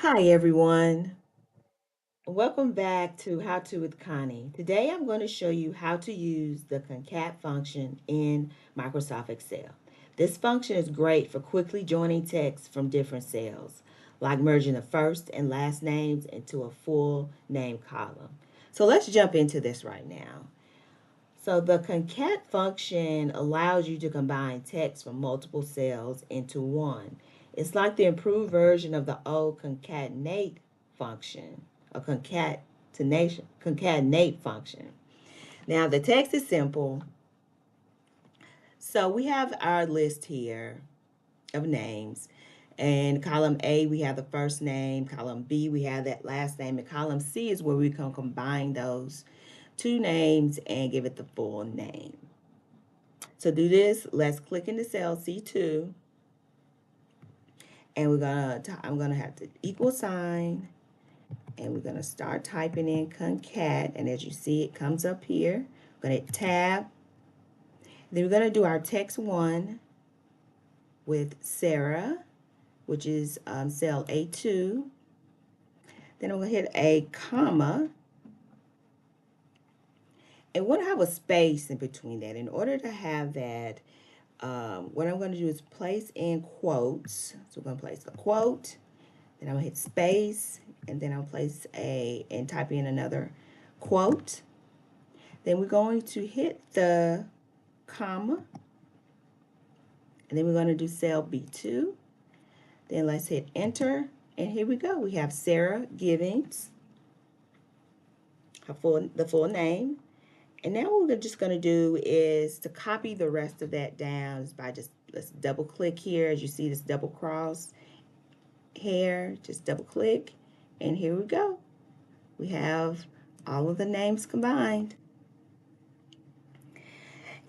Hi everyone. Welcome back to How To with Connie. Today I'm going to show you how to use the CONCAT function in Microsoft Excel. This function is great for quickly joining text from different cells, like merging the first and last names into a full name column. So let's jump into this right now. So the concat function allows you to combine text from multiple cells into one. It's like the improved version of the old concatenate function, a concatenate function. Now the text is simple. So we have our list here of names. In column A, we have the first name. Column B, we have that last name. And column C is where we can combine those two names and give it the full name. To do this, let's click into cell C2, and I'm gonna have the equal sign, and we're gonna start typing in concat, and as you see, it comes up here. We're gonna hit tab. Then we're gonna do our text one with Sarah, which is cell A2. Then I'm gonna hit a comma, and we're gonna have a space in between that. In order to have that, what I'm going to do is place in quotes. So we're going to place a quote, then I'm going to hit space, and then I'll place and type in another quote. Then we're going to hit the comma, and then we're going to do cell B2. Then let's hit enter, and here we go. We have Sarah Givens, the full name. And now what we're just going to do is to copy the rest of that down is by let's double click here. As you see this double cross here, just double click, and here we go. We have all of the names combined.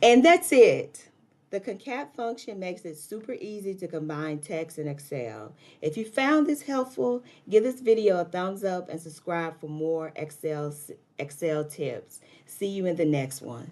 And that's it. The concat function makes it super easy to combine text in Excel. If you found this helpful, give this video a thumbs up and subscribe for more Excel tips. See you in the next one.